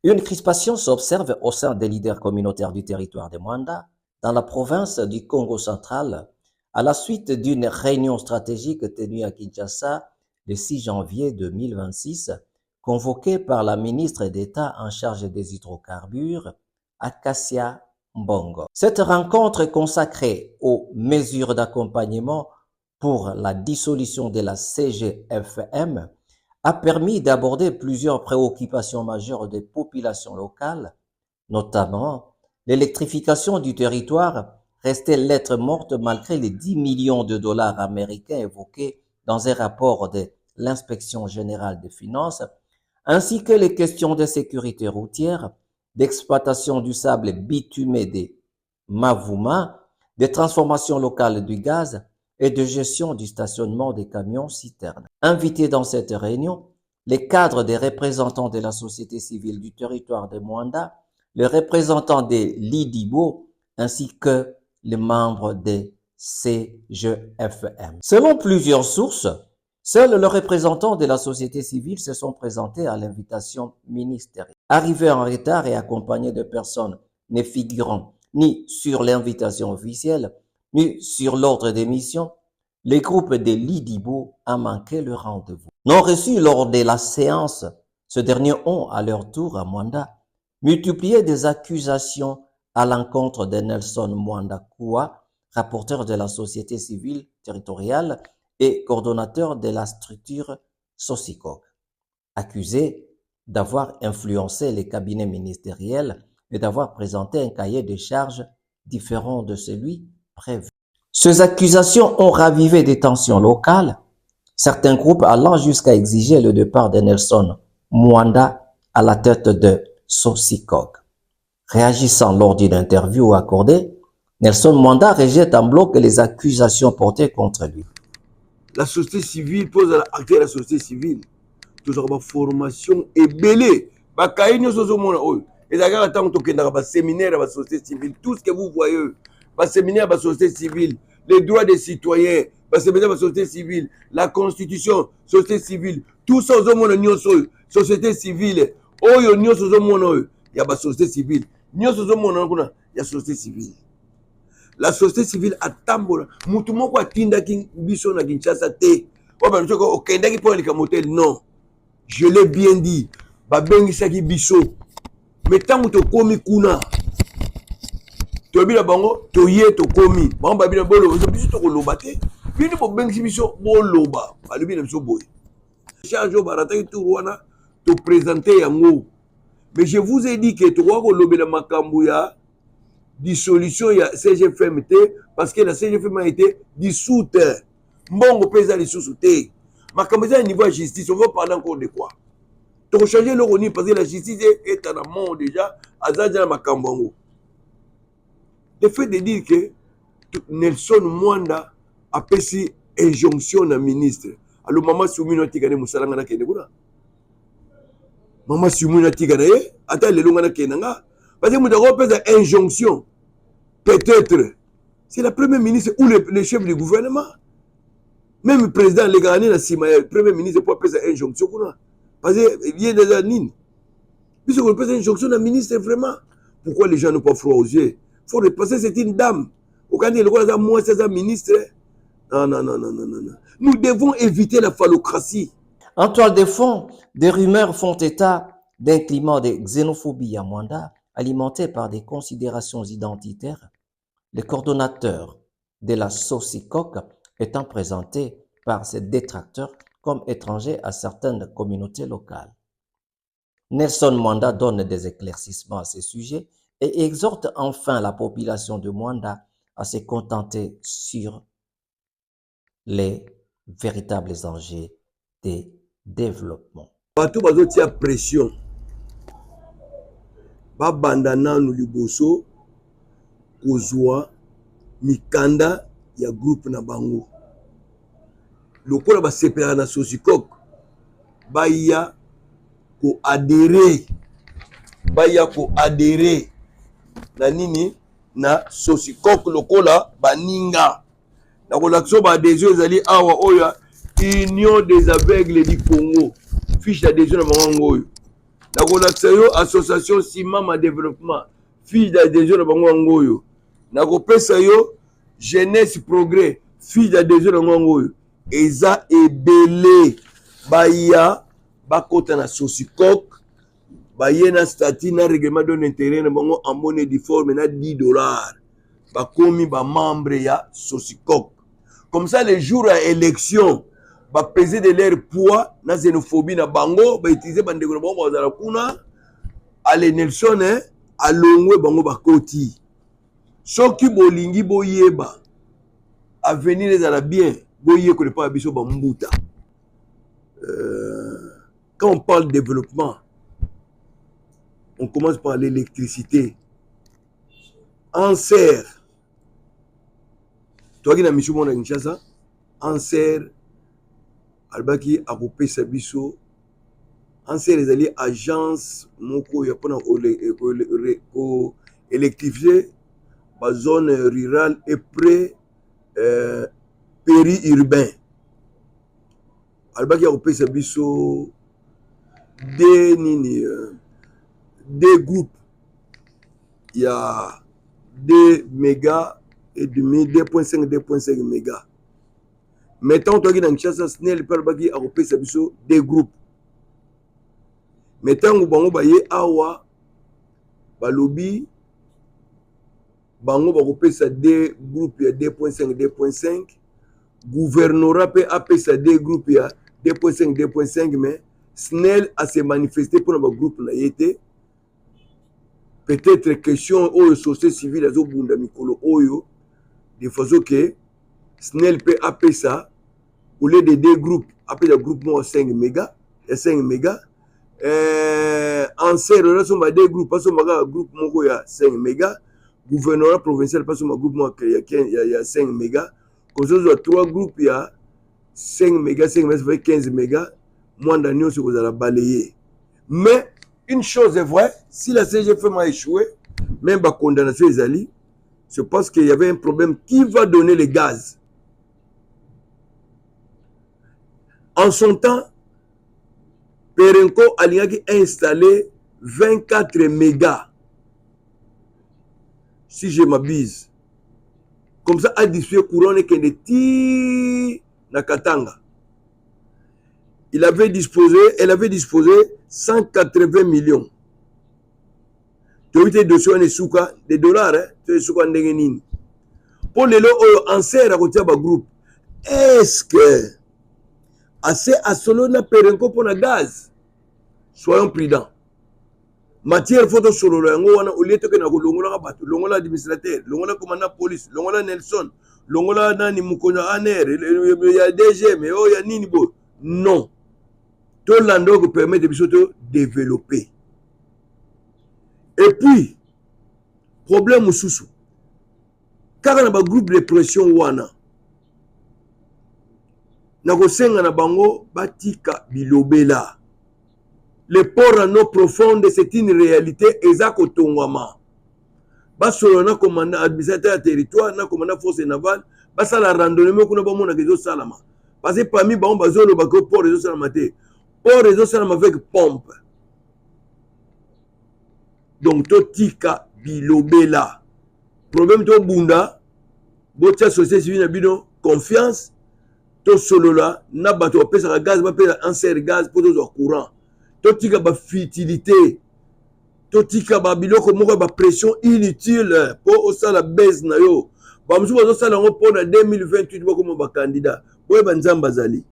Une crispation s'observe au sein des leaders communautaires du territoire de Mwanda, dans la province du Congo central, à la suite d'une réunion stratégique tenue à Kinshasa le 6 janvier 2026, convoquée par la ministre d'État en charge des hydrocarbures, Acacia Mbongo. Cette rencontre consacrée aux mesures d'accompagnement pour la dissolution de la CGFM a permis d'aborder plusieurs préoccupations majeures des populations locales, notamment l'électrification du territoire restait lettre morte malgré les 10 millions de dollars américains évoqués dans un rapport de l'inspection générale des finances, ainsi que les questions de sécurité routière, d'exploitation du sable bitumé des Mavuma, de transformation locale du gaz et de gestion du stationnement des camions-citernes. Invités dans cette réunion, les cadres des représentants de la société civile du territoire de Mwanda, les représentants des Lidibo, ainsi que les membres des CGFM. Selon plusieurs sources, seuls les représentants de la société civile se sont présentés à l'invitation ministérielle. Arrivés en retard et accompagnés de personnes ne figurant ni sur l'invitation officielle, ni sur l'ordre des missions, les groupes des Lidibo a manqué le rendez-vous. Non reçus lors de la séance, ces derniers ont, à leur tour à Mwanda, multiplié des accusations à l'encontre de Nelson Mwanda Koua, rapporteur de la société civile territoriale et coordonnateur de la structure Sosicog, accusé d'avoir influencé les cabinets ministériels et d'avoir présenté un cahier de charges différent de celui prévu. Ces accusations ont ravivé des tensions locales, certains groupes allant jusqu'à exiger le départ de Nelson Mwanda à la tête de Sosicog. Réagissant lors d'une interview accordée, Nelson Mwanda rejette en bloc les accusations portées contre lui. La société civile pose à l'acteur de la société civile. Toujours ma formation est belée. Bakaï nous sommes au et d'ailleurs tant que dans le séminaire de la société civile, tout ce que vous voyez, le séminaire de la société civile, les droits des citoyens, le séminaire de la société civile, la constitution, société civile, tout ça au monde société civile. Oh yo nous sommes au monde, il y a la société civile. Nous sommes au monde, il y a la société civile. La société civile a tambola. Mutu moko atinda kin biso na Kinshasa te. Oba nchoko okendaki pour le motel non. Je l'ai bien dit. Ba bengi saki biso. Mais tant to komi kuna. To bina bango to ye to komi. Bango ba bina bolo biso to koloba te. Bini bo bengi biso boloba. Ba bina biso boy. Change ba rataki tout wana to présenter yango. Mais je vous ai dit que to ko lobela makambu ya dissolution ya CGFMT parce que la CGFM a été dissoute. Mbongo pesa les sous-soutés. Ma comme ça niveau de justice, on va parler encore de quoi? Tu changer le roni parce que la justice est en amont déjà. Azaja Makambongo. Le fait de dire que Nelson Mwanda a passé injonction à ministre. Alors maman Soumino Tigane Moussalanga na Keneguna. Maman Soumino Tigane, attends le longa na Kenanga. Parce que nous avons fait une injonction. Peut-être, c'est la première ministre ou le chef du gouvernement. Même le président, le Ghanéen, le premier ministre, peut faire une injonction. Parce qu'il y a des années. Puisque on peut faire une injonction à un ministre, vraiment. Pourquoi les gens n'ont pas froid aux yeux? Il faut repasser, c'est une dame. Au Canada, moi, c'est un ministre. Non, non, non, non, non, non. Nous devons éviter la phallocratie. En toile de fond, des rumeurs font état d'un climat de xénophobie à Mwanda, alimenté par des considérations identitaires, le coordonnateur de la Sosicog étant présenté par ses détracteurs comme étranger à certaines communautés locales. Nelson Mwanda donne des éclaircissements à ce sujet et exhorte enfin la population de Mwanda à se contenter sur les véritables enjeux des développements. Bato bazotia pression. Babanda nanu liboso kozwa mikanda ya groupe na bango. Lokola ba sepela na Sosicog baya ko adhérer na nini na Sosicog lokola baninga na kolakso ba adhésion ezali awa oya Union des aveugles du Congo fiche d'adhésion na bango oyo nakolakisa yo association Simama Développement fille d'adhésion na bango ngoyo nakopesa yo jeunesse progrès fille d'adhésion na ngoyo eza ebele baya bakota na Sosicok baye na statut na règlement d'intérêt na bango en monnaie difforme na $10 bakomi ba membre ya Sosicok. Comme ça les jours à élection ba peser de leur poids na xénophobie na bango ba utiliser bandeko na bango bazala kuna ale Nelson alongwe bango bakoti soki bolingi boyeba avenir ezala bien boye ko le pas biso ba mbuta. Quand on parle de développement, on commence par l'électricité. En serre, toi qui as mis sur mon Kinshasa, en serre, albaki a coupé sa biso. En serre, les alliés agence, moko ya pona électrifier la zone rurale et près périurbain. Albaki a coupé sa biso. Des groupes, il y a 2 mégas et demi, 2.5 mégas. Mettons, toi qui dans Kinshasa, Snell, Perbaki, a repris des groupes. Mettons, vous avez awa, balobi, bango, va repris des groupes, il y a 2.5. Gouvernorat peut appeler ça des groupes, il y a 2.5, mais Snell a se manifesté pour notre groupe. Peut-être question aux sociétés civiles à Zobunda Mikolo Oyo, de façon que Snell peut appeler ça, au lieu de 2 groupes, appeler le groupement 5 mégas, et 5 mégas. En serre, on a 2 groupes, parce qu'on a un groupe il y a 5 mégas, gouvernorat provincial, parce qu'on a un groupe il y a 5 mégas, comme ça, on a 3 groupes, il y a 5 mégas, ça fait 15 mégas. Moi, Daniel, c'est que vous allez balayer. Mais, une chose est vraie, si la CGF m'a échoué, même la condamnation des alliés, c'est parce qu'il y avait un problème. Qui va donner les gaz? En son temps, Perenco a installé 24 mégas. Si je m'abuse. Comme ça, a distribué courant et qu'il est na Katanga. Elle avait disposé 180 millions. Tu as vu des dollars, pour les lots en serre à côté de groupe. Est-ce que assez à solo na Perenco pour le gaz? Soyons prudents. Matière photo solo yango wana au lieu que na longola bato, longola administrateur, longola commandant police, longola Nelson, longola nani mukonya aner, il y a DG mais oh ya nini bo. Non. Tout l'endroit permet de développer. Et puis, problème au sous. Quand on a un groupe de pression, batika bilobela. Le port en eau profonde, c'est une réalité exactement. Basolo na commandant administrateur territoire, na commandant force navale, basa la randonnée, mais qu'on a pas mon réseau salama. Parce que parmi les bazolo bako port réseau salama. Port réseau salama avec pompe. Donc, totika bilobela. Problème to bunda, botia société civile bino confiance, to solola, na bato pesa gaz, ba pesa un serre gaz pour to courant. Totika ba futilité. Totika ba biloko moko ba pression inutile pour osala baisse na yo. Ba musu bazo sala ngo pour 2028 bako mo ba candidat. Boye ba nzamba zali.